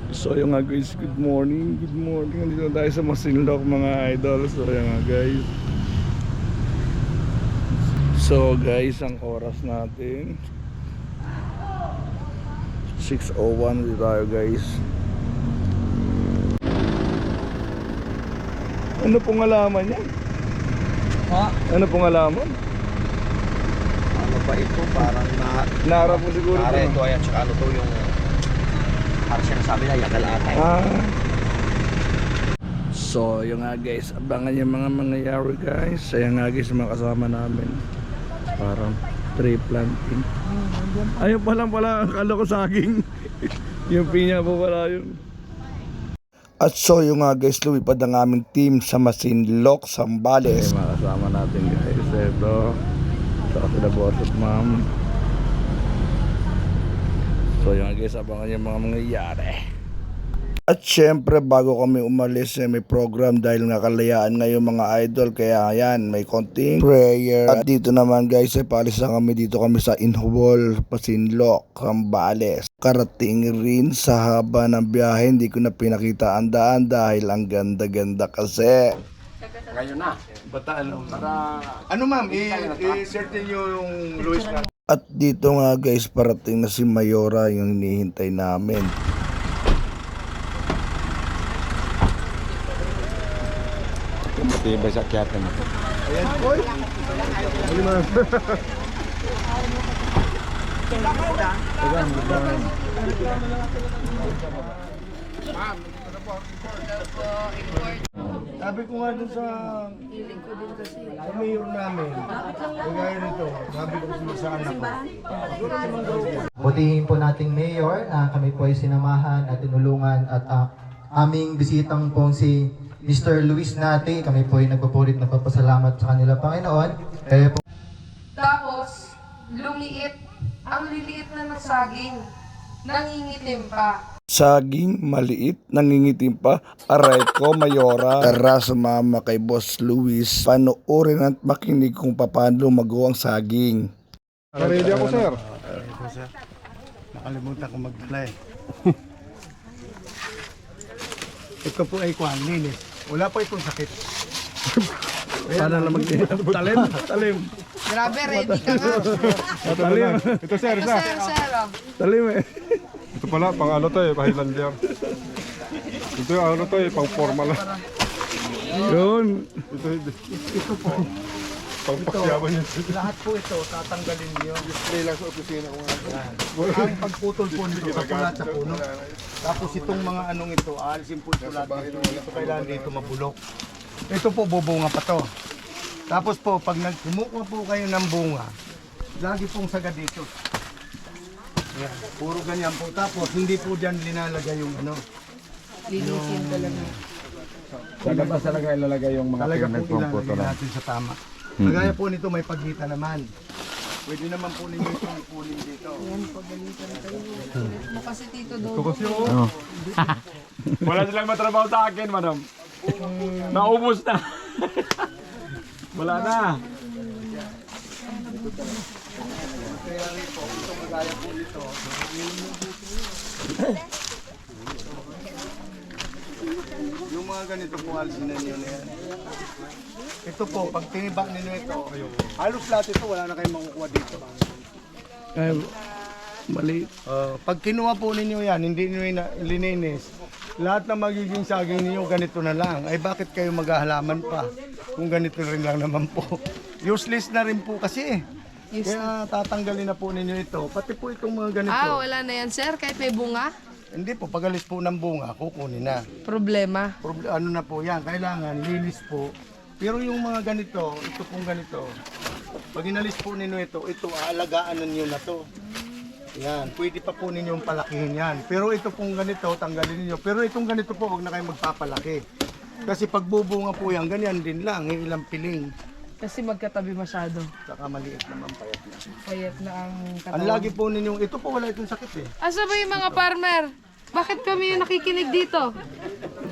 So yung nga guys, good morning. Nandito tayo sa Masinloc mga idol. So yung nga guys. So guys, ang oras natin 6:01 dito tayo guys. Ano pong alaman yan? Ha? Ano pong alaman? Ano ba ito? Parang Naharap mo siguro Pare, ito. ito ay at saka ano to yung parang sinasabi na yakal ata. So yung nga guys, abangan yung mga mangyayari guys. Saya nga guys mga kasama namin. Parang tree planting. Ayun pa lang pala, akala ko saging. Yung pinya po pala yun. At so yung nga guys, lumipad ang aming team sa Masinloc, Zambales. Okay, mga kasama natin guys. Ito, saka sila boss at ma'am. So yung nga guys, abangan yung mga mangyayari. At syempre bago kami umalis may program dahil nga kalayaan ngayon mga idol. Kaya yan, may konting prayer. At dito naman guys ay paalis na kami. Dito kami sa Inhubol, Masinloc, Zambales. Karating rin sa haba ng biyahe. Hindi ko na pinakita ang daan dahil ang ganda-ganda kasi. Ngayon na. Bata ano? Ano ma'am, i-certain nyo yung Luis na. At dito nga guys, parating na si Mayora yung hinihintay namin. Matibay sa kyatan. Ayan, boy. Ano ma'am? Sabi ko nga dun sa mayor namin, kagaya nito, sabi ko sa anak ko. Butihin po nating mayor na kami po ay sinamahan at tinulungan at aming bisitang pong si Mr. Luis Nati. Kami po ay nagpapulit nagpapasalamat sa kanila Panginoon. Kaya po Tapos, lumiit. Ang liliit na ng saging. Nangingitim pa. Saging, maliit, nangingitim pa. Aray ko, Mayora. Tara, sumama kay Boss Luis. Panoorin at makinig kung paano lumago ang saging. Ready ako, sir. Nakalimutan ko magdala eh. Ito po ay kwan, linis. Wala pa itong sakit. Paano na talim. Grabe, ready ka nga. Talim. Ito sir, Ito, sir. Talim eh. Ito pala, pang ano to eh, pang Highlander. Ito yung ano to eh, pang formal. Yun. Ito po. Pang pakyawan yun. lahat po ito tatanggalin niyo. Display lang sa opisina ko nga. Ang pagputol po nito sa pula sa puno. Tapos itong mga anong ito, aalisin po ito lahat dito. Ito kailangan dito mabulok. Ito po bubunga pa to. Tapos po, pag kumukuha po kayo ng bunga, lagi pong sagad dito. Yan, puro ganyan po. Tapos hindi po dyan linalagay yung ano. Linisin talaga. Sa labas talaga ilalagay yung mga Talaga po pinagpumputo ilalagay na. natin sa tama. Kagaya po nito may pagitan naman. Pwede naman po ninyo itong ipunin dito. Mo kasi Tito Dodo. Kasi oh. Wala silang matrabaho sa akin, madam. Naubos na. Wala na. Kaya rin po, itong kagaya po nito. Yung mga ganito po alisin na niyo na yan. Ito po, pag tiniba ninyo ito, halos lahat ito, wala na kayong makukuha dito. Ay, maliit. Pag kinuha po ninyo yan, hindi ninyo lininis, lahat na magiging saging ninyo ganito na lang. Ay bakit kayo maghahalaman pa kung ganito rin lang naman po? Useless na rin po kasi. Kaya tatanggalin na po ninyo ito. Pati po itong mga ganito. Wala na yan, sir. Kahit may bunga. Hindi po, pagalis po ng bunga, kukunin na. Problema. Ano na po yan, kailangan linis po. Pero yung mga ganito, ito pong ganito, pag inalis po ninyo ito, aalagaan ninyo na to. Yan, pwede pa po ninyong palakihin yan. Pero ito pong ganito, tanggalin niyo. Pero itong ganito po, huwag na kayo magpapalaki. Kasi pag bubunga po yan, ganyan din lang, yung ilang piling. Kasi magkatabi masyado. Saka maliit naman payat na. Payat na ang Ang katawan. lagi po ninyong, ito po wala itong sakit eh. Asa ba yung mga farmer? Bakit kami yung nakikinig dito?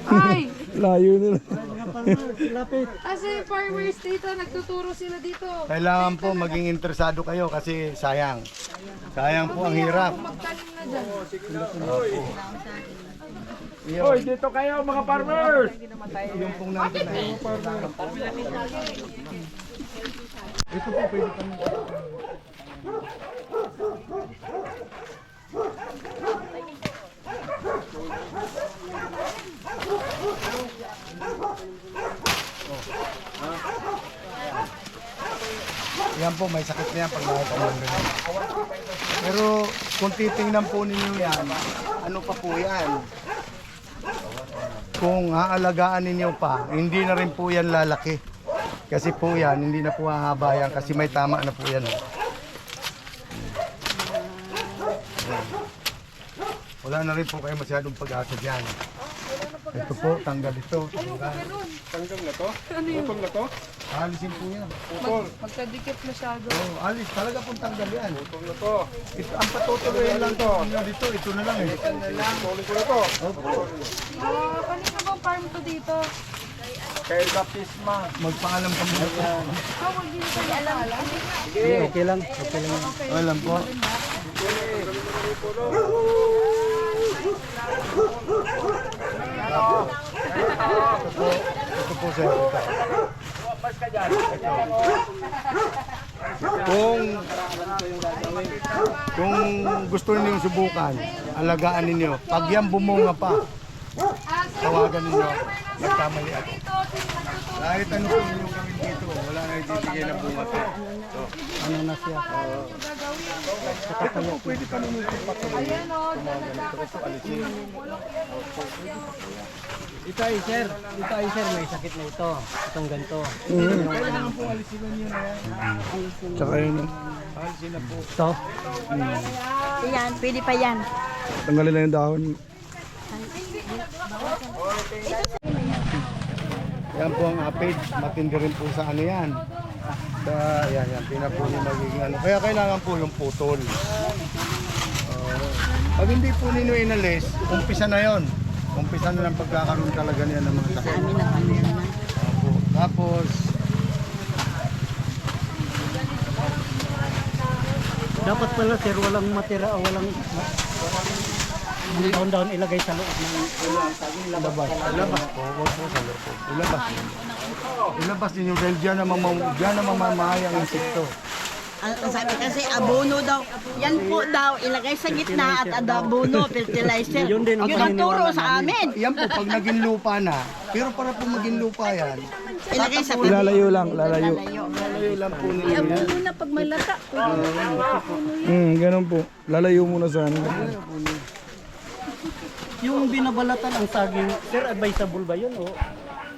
Ay! Layo nila. Asa yung farmers dito? Nagtuturo sila dito. Kailangan po maging interesado kayo kasi sayang. Sayang po ang hirap. Magtanim na dyan. Hoy, dito kayo mga farmers! Yung pong nandun na. Ito po, pwede kami. Yan po, may sakit na yan pag nakita mo rin. Pero kung titingnan po ninyo yan, ano pa po yan? Kung aalagaan ninyo pa, hindi na rin po yan lalaki. Kasi po yan, hindi na po hahaba yan kasi may tama na po yan. Wala na rin po kayo masyadong pag-asa dyan. Ito po, tanggal ito. Tanggal na to? Putol na to? Alisin po yan. Putol. Magkadikit masyado. Oh, alis, talaga pong tanggal yan. Putol na to. Ito, ang patutuloy lang to. Dito, ito na lang eh. Putulin ko na to. Kanina bang farm to dito? Kay Baptisma. Magpaalam ka muna po. Huwag din kayo alam. Okay lang. Alam po. Ito po sir. Kung gusto niyo subukan, alagaan ninyo. Pag yan bumunga pa, tawagan ninyo. Nagkamali ako. Kahit ano po ninyo gawin dito, wala na ibibigay na bunga pa. Ano na siya? Ito po pwede kami nito patuloy. Ayan o, Ito ay sir, may sakit na ito. Itong ganito. Kailangan po alisin nyo na yan. Tsaka yun, Alisin na po. Ito? Yan, pwede pa yan. tanggalin lang yung dahon. Yan po ang apid. Matindi rin po sa ano yan. Sa, yan, pinapuli magiging ano. Kaya kailangan po yung putol. Pag hindi po ninyo inalis, umpisa na yon. Umpisa na lang pagkakaroon talaga niya ng mga sakit. Amin ang ano naman. Opo. Tapos, Dapat pala sir, walang matira o walang down ilagay sa loob ng ilabas. Ilabas po. Huwag po sa loob. Ilabas ninyo. Ilabas ninyo dahil dyan na mamamahayang insekto. Ang sabi kasi abono daw. Yan po daw, ilagay sa gitna at abono, fertilizer. Yun din ang Yun ang turo paniniwala sa amin. Yan po, pag naging lupa na, pero para po maging lupa yan, Ilagay sa Lalayo lang, lalayo. lalayo lang po ninyo yan. Abono na pag malata. Ganun po. Lalayo muna sa ano. Yung binabalatan ang saging, sir, advisable ba yun o?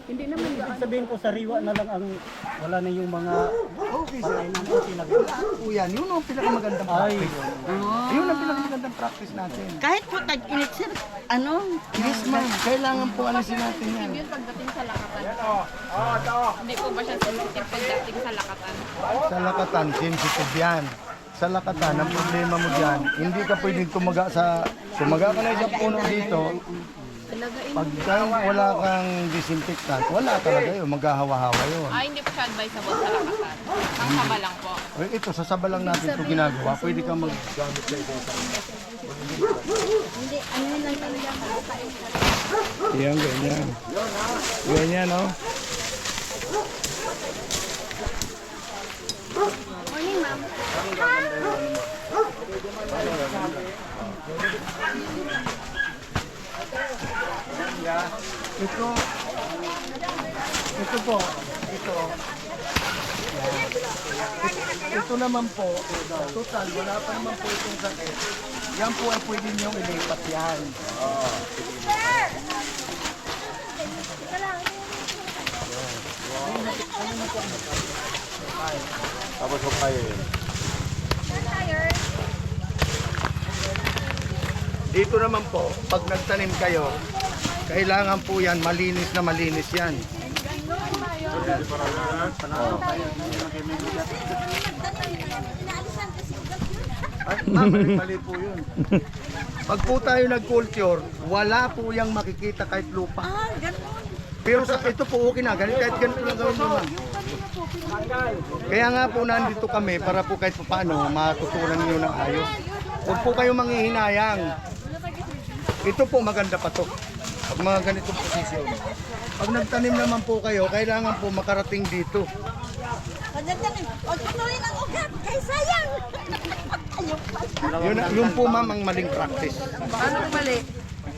Hindi naman, ibig sabihin ko sariwa na lang ang wala na yung mga Okay sir. pinag Po yan, yun ang pinakamagandang practice. Yun ang pinakamagandang practice natin. Kahit po tag-init sir, ano? Yes ma'am, kailangan po alisin natin yan. Yun pagdating sa lakatan. Hindi po ba siya sensitive pagdating sa lakatan? Sa lakatan, sensitive yan. Sa lakatan, ang problema mo dyan, hindi ka pwedeng tumaga ka na isang puno dito. Pagka wala kang disinfectant, wala talaga yun, maghahawa-hawa yun. Hindi po siya advisable sa lakatan. Ang haba lang po. Eh, ito, sa saba lang natin ito ginagawa, pwede kang maggamit sa ito. Hindi, ano lang talaga. Yan, ganyan. Ganyan, no? Morning ma'am. Ito po, ito naman po, total, wala pa naman po itong sakit. Yan po ay pwede niyong ilipat yan. Tapos hukayin. Dito naman po, pag nagtanim kayo, kailangan po yan, malinis na malinis yan. Ay, mali po yun. Pag po tayo nag-culture, wala po yung makikita kahit lupa. Ah, ganun. Pero sa ito po okay na, kahit ganito lang gawin nyo ma'am. Kaya nga po nandito kami para po kahit paano matutunan niyo ng ayos. Huwag po kayo manghihinayang. Ito po maganda pa to. Pag mga ganitong posisyon. Pag nagtanim naman po kayo, kailangan po makarating dito. O tuloy ng ugat, kay sayang. Yun po ma'am ang maling practice. Anong mali?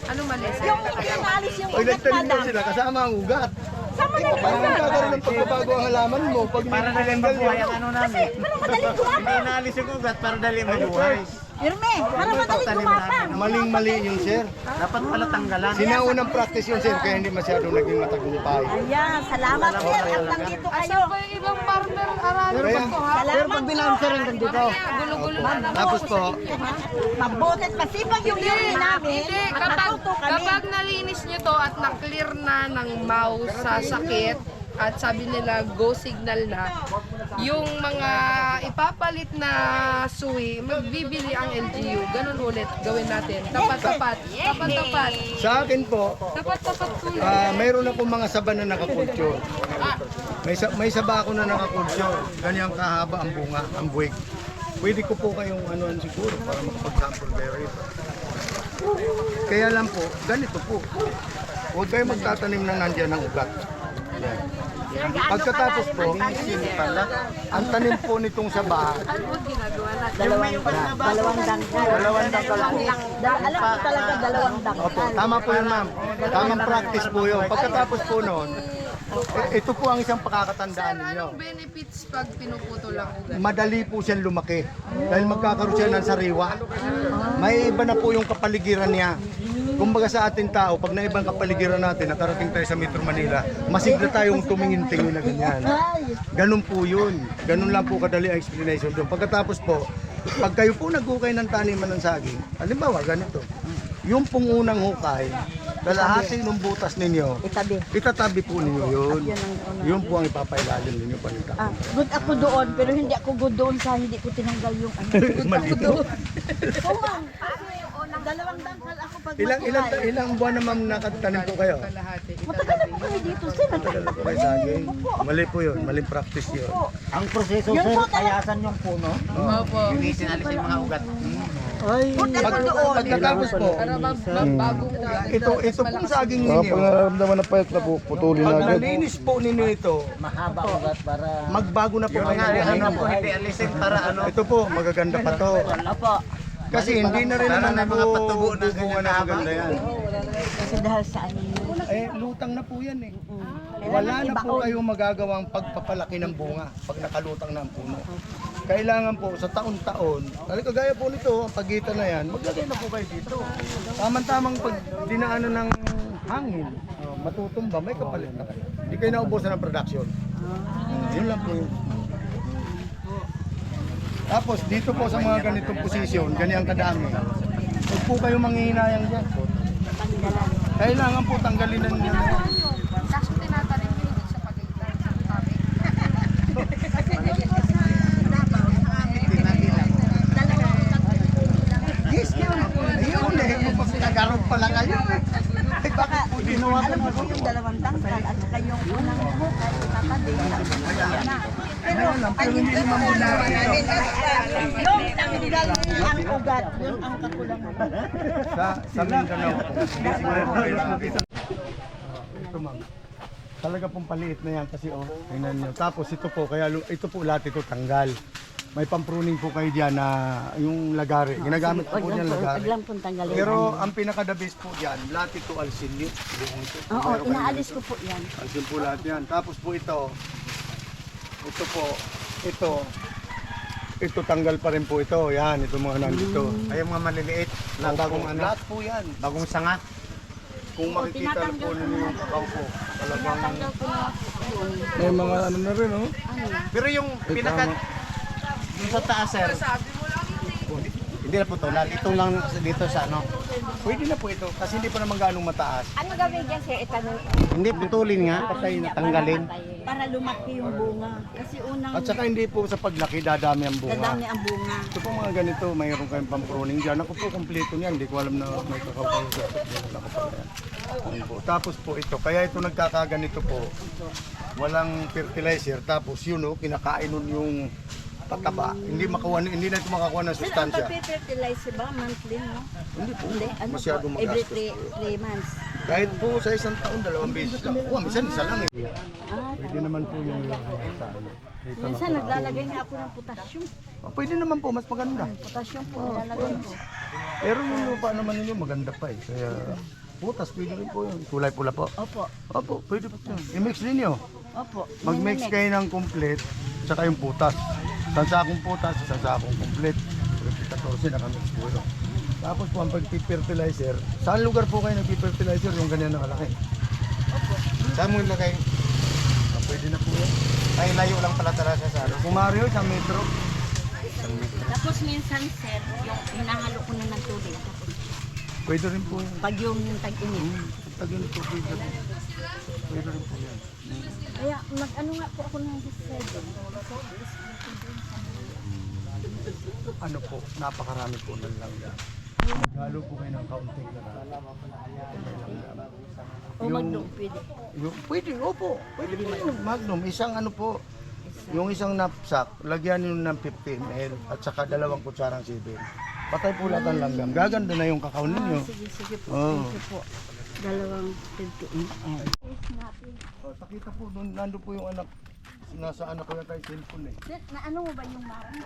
Anong mali, sir? Yung pinaalis yung Pag ugat, nagtanim madam. daw sila, kasama ang ugat. Sama na yung Parang ugat. magkakaroon ng pagbabago ang halaman mo. Pag para nalang mabuhay ang ano Kasi, para madaling gumapa. inaalis yung ugat para dali mabuhay. Irme, para madaling gumapa. Maling-mali yun, sir. Dapat pala tanggalan. Sinaunang practice yun, sir, kaya hindi masyadong naging matagumpay. Ayan, salamat sir. At nandito kayo. Asan ba yung ibang farmer? Aralo Kaya- ko, ha? Salamat sir. Mamaya, gulo-gulo na naman. Tapos po, Mabutit masipag yung yuri namin. Hindi, At kapag, natuto kami. kapag nalinis nyo to at na-clear na ng mouse sa sakit, at sabi nila go signal na, yung mga ipapalit na suwi, magbibili ang LGU. Ganun ulit, gawin natin. Tapat-tapat. Tapat-tapat. sa akin po, Tapat-tapat po yun. mayroon akong mga saba na nakakulture. May saba ako na nakakulture. Ganyang kahaba ang bunga, ang buwig. Pwede ko po kayong anuan siguro para makapag-sample kayo rito. Kaya lang po, ganito po. Huwag kayo magtatanim na nandyan ng ugat. Yan. Pagkatapos po, ang tanim po nitong saba, Ano ginagawa natin? Dalawang dangkal. dalawang dangkal po. Alam ko talaga dalawang dangkal. Opo, tama po yun ma'am. Tamang practice po yun. Pagkatapos po noon, ito po ang isang pakakatandaan Sir, ninyo. anong benefits pag pinuputo lang ugat? Madali po siyang lumaki dahil magkakaroon siya ng sariwa. May iba na po yung kapaligiran niya. Kumbaga sa ating tao, pag naibang kapaligiran natin, nakarating tayo sa Metro Manila, masigla tayong tumingin-tingin na ganyan. Ganun po yun. Ganun lang po kadali ang explanation doon. Pagkatapos po, pag kayo po nag-hukay ng taniman ng saging, halimbawa ganito, yung pong unang hukay, kalahati ng butas ninyo, Itabi. itatabi po ninyo yun. Yun po ang ipapailalim ninyo panita. Good ako doon, pero hindi ako good doon sa hindi ko tinanggal yung ano. Good ako doon. Oo ma'am, dalawang dangkal ako pag Ilang buwan na ma'am nakatanim po kayo? Matagal na po kami dito, sir. Matagal na po kayo saging. Mali po yun, maling practice yun. Ang proseso Yun sir, po talaga. kayasan yung puno. Opo. Sinalis yung mga ugat. Good ako doon. Pagkatapos po, Para bagong ugat. ito pong saging Pag ninyo, nararamdaman na payat na po, putulin pag na agad. nalinis po ninyo ito, Mahaba ang ugat para... magbago na po kayo ng Ano buhay. po, hindi alisin para ano. Ito po, magaganda pa to. Opo. Kasi hindi na rin naman mga patubo na ganyan na maganda yan. Kasi dahil sa ano yun. Lutang na po yan eh. Wala na po kayong magagawang pagpapalaki ng bunga pag nakalutang na ang puno. Kailangan po sa taon-taon, kagaya po nito, ang pagitan na yan, maglagay na po kayo dito. Tamang-tamang pag dinaanan ng hangin, matutumba, may kapalit na kayo. Hindi kayo naubusan ng production. Yun lang po yun. Tapos dito po sa mga ganitong posisyon, ganyang kadami, huwag po kayo manghihinayang dyan. Kailangan po tanggalin na ninyo. Kaso tinatanim nyo dun sa pagitan. Sa tabi. Yes, yun. Ayun eh, kung pag nagarog pala kayo. Ay, bakit po ginawa Alam mo po yung dalawang dangkal at saka yung unang bukay, tatabi. Pero ang hindi mo muna yung tanggal ang ugat, yun ang kakulangan. sa Mindanao po. Hindi siguro po kailangan. Ito ma'am. Talaga pong paliit na yan kasi tingnan nyo. Tapos ito po, kaya ito po lahat ito tanggal. May pampruning po kayo dyan na yung lagari. Ginagamit po dyan lagari. Aglang pong tanggalin. Pero ang pinaka-the best po dyan, lahat ito alsin nyo. Oo, inaalis ko po yan. Alsin po lahat yan. Tapos po ito po, ito tanggal pa rin po ito. Yan, ito mga nandito. Ay, yung mga maliliit. Na bagong ano? Lahat po yan. Bagong sanga. Kung makikita na po ninyo yung kakao po, talagang May mga ano na rin, oh. Pero yung pinaka... Yung sa taas sir, Sabi mo lang yun eh. hindi na putulan. Ito lang dito sa ano. pwede na po ito kasi hindi pa naman ganong mataas. Ano gawin dyan sir? Itanong Hindi putulin nga, patay na tanggalin. para lumaki yung bunga. Kasi unang At saka hindi po sa paglaki dadami ang bunga. dadami ang bunga. Ito po mga ganito, mayroon kayong pampruning dyan. Ako po, kompleto niyan. Hindi ko alam na may kakao kayo sa ako pa yan. Ano po. Tapos po ito, kaya ito nagkakaganito po. Walang fertilizer. Tapos yun o, kinakain nun yung pataba. Hindi na ito makakuha ng Sir, ang sustansya. pag-fertilize ba? Monthly, no? Hindi po. Hindi, ano Masyadong po? Every magastos. 3 months. Kahit po sa isang taon, 2 beses lang. Minsan isa lang eh. Pwede naman po yung sa ano. Minsan naglalagay nga ako ng potassium. Pwede naman po, mas maganda. Potassium po nilalagay ko. Pero yung lupa naman ninyo maganda pa eh. Kaya putas, pwede rin po yun. Kulay pula po. Opo. Opo, pwede po yun. I-mix ninyo. Opo. Mag-mix kayo ng complete, tsaka yung putas. Isang sakong putas, isang sakong complete. 14 nakamix po yun. Tapos po ang pag-fertilizer, saan lugar po kayo nag-fertilizer yung ganyan na kalaki? Opo. Saan mo ilagay? Pwede na po yan. Ay, layo lang pala talaga sa ano. Kung Mario, 1 metro. Tapos minsan, sir, yung hinahalo ko na ng tubig. Tapos Pwede rin po yan. pag yung tag-init. Tagin po, pwede rin. Pwede rin po yan. Kaya mag-ano nga po ako ng decided. Ano po, napakarami po ng langgam. Halo po kayo ng kaunting langgam. O magdong pwede. Pwede, opo. Pwede po yun. Magnum, isang ano po, yung isang knapsack, lagyan nyo ng 50 ml at saka 2 kutsarang sibin. Patay po lahat ang langgam. Gaganda na yung kakao ninyo. Sige po. Oo. Thank you po. 2 ml. Oh, takita po, doon, nando po yung anak. Nasa anak ko yata yung cellphone eh. Sir, naano mo ba yung marang?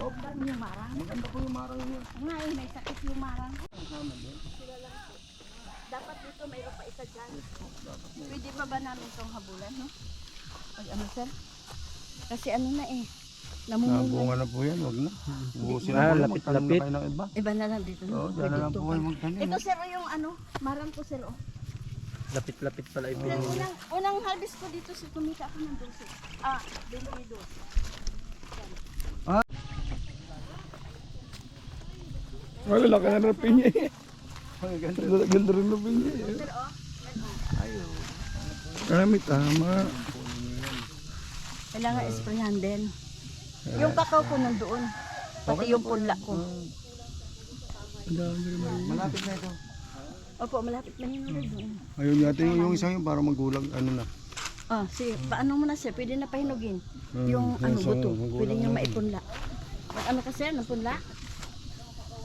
Opo, Yung marang? maganda po yung marang niya. Nga eh, may sakit yung marang. Sila lang po. Dapat dito mayroon pa isa dyan. Pwede pa ba namin itong habulan, no? Pag ano, sir? Kasi ano na eh. Namumunga. Nabunga na po yan, wag na. Ubusin Ah, na po yan, lapit-lapit. magtanong na kayo ng iba. Iba na lang dito. Oo, No? dyan na lang po kayo magtanim. Ito, sir, yung ano, marang ko, sir. Oh. Lapit-lapit pala yung Sir, unang harvest ko dito, sir, kumita ako ng 12. Ah, 22. Wala lang ka na ng pinya eh. Ganda rin ng pinya eh. Sir, oh. Marami tama. Kailangan isprayan din. Yung kakao ko nandoon. Pati yung punla ko. Malapit na ito. Opo, malapit na yun ulit doon. Ayun natin yung isang yun para magulang ano na. Ah, sige. Paano mo na, sir? Pwede na pahinugin. Yung ano, buto. Pwede nyo maipunla. Pag ano ka, sir? Ng punla?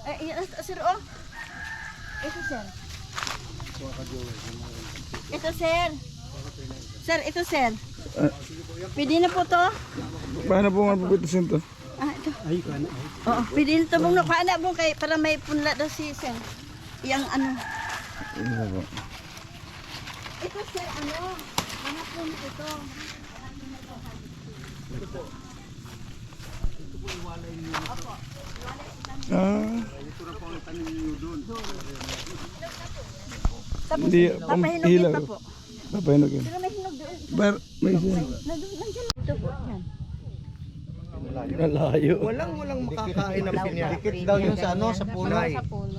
Eh, sir, oh. Ito, sir. Ito, sir. Sir, ito, sir. Pwede na po to? Paano po nga pupitusin to? Ah, ito. Ay, ano? Oo, pwede na to mong nakana mo kay para may punla daw si sir. Yang ano. Ito, sir, ano? Mga puno ito. Ah, Tapos, Hindi, papahinugin hilaw. pa po. papahinugin. Pero may hinog doon. May isa. Nandiyan. Ito po, yan. Malayo. Walang makakain ng pinya. Dikit daw yun sa ano, sa puno. Sa puno.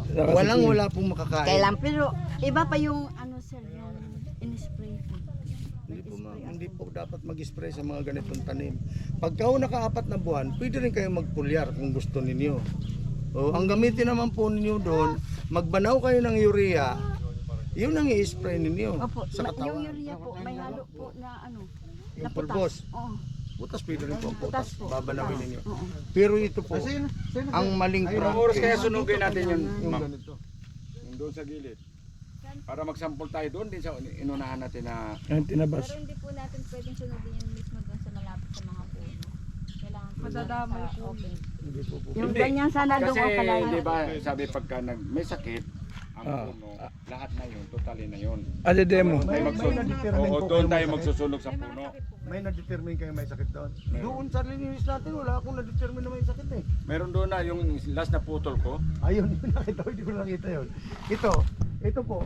Wala pong makakain. Kailan, pero iba pa yung ano, sir, yung in-spray po. Hindi po, ma'am, hindi po dapat mag-spray sa mga ganitong tanim. Pagka naka-4 na buwan, pwede rin kayo magpulyar kung gusto ninyo. O, ang gamitin naman po ninyo doon, magbanaw kayo ng urea, yun ang i-spray ninyo Opo, sa yung katawan. urea po, may halo po na ano. Yung na putas. pulbos. Oo. Putas pwede rin po, Putas putas, po. babanawin ninyo. Oo. Pero ito po, ang maling Oras kaya practice, sunugin natin yun, yung ma'am. ganito. Yung doon sa gilid. Para magsampol tayo doon din sa inunahan natin na Ang tinabas. Pero hindi po natin pwedeng sunugin yung mismo doon sa malapit sa mga puno. Kailangan po Madadamay sa po. open. Hindi po po. Yung ganyan sana doon kasi ang kalayo. di ba sabi pagka may sakit ang puno, lahat na yun, totally na yun. Ade demo. Tayo na-determine Oo, po doon kayo tayo may magsusunog sa puno. May na-determine kayo may sakit doon. Doon sa linis natin, wala akong na-determine na may sakit eh. Meron doon na yung last na putol ko. Ayun, yun nakita ko, hindi ko nakita yun. Ito po,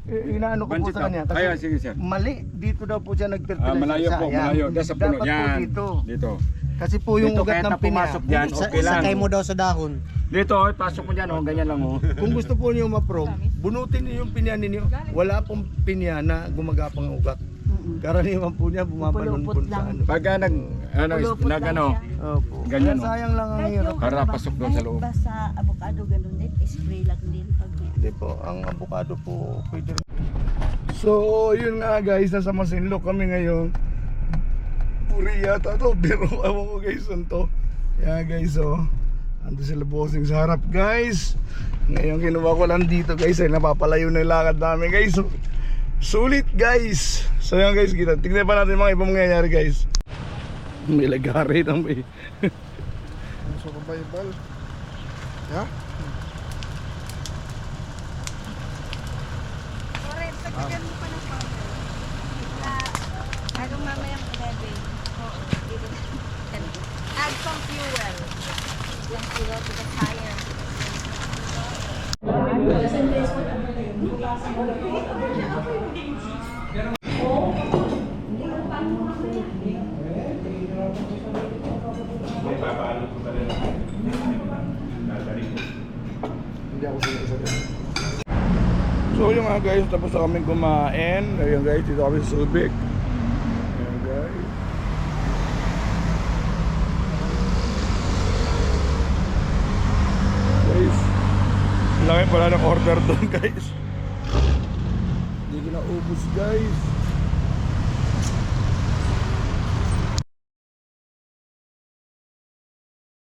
inaano ko po Banjit sa kanya. na. Ayan, sige sir. Mali, dito daw po siya nag-fertilize. Malayo po, malayo. Doon sa puno. Dapat po Yan. dito. Dito. Kasi po yung Dito, ugat kahit ng na pumasok dyan, okay lang. mo daw sa dahon. Dito, pasok mo dyan, oh, ganyan lang oh. Kung gusto po niyo ma-probe, bunutin niyo yung pinya ninyo. Wala pong pinya na gumagapang ang ugat. Karaniwan po niya bumabalon-bon sa ano. Pagka nag-ano, Opo. ganyan oh. Sayang lang ang Kahit hirap. yung Para ano ba, pasok doon sa kahit loob. ba sa avocado ganun din, spray lang din pag may Hindi po, ang avocado po pwede rin. So, yun nga guys, nasa Masinloc kami ngayon. Puri yata to, pero ewan ko guys, ano to. Kaya guys, oh. Ando sila bossing sa harap guys. Ngayon kinuha ko lang dito guys ay napapalayo na yung lakad namin guys. So, sulit guys. So yan guys, tignan pa natin mga ibang mangyayari guys. May lagari ng may. So, kabayabal. Yeah? Correct, pagkagan mo pa ng powder. Bago mamayang ready. Oo. Add some fuel. Some fuel to the fire. So yung nga guys, tapos na kami kumain. Ayun guys, dito kami sa Subic. Ayun guys. Guys, laki pala ng order doon guys. Hindi ko na ubos guys.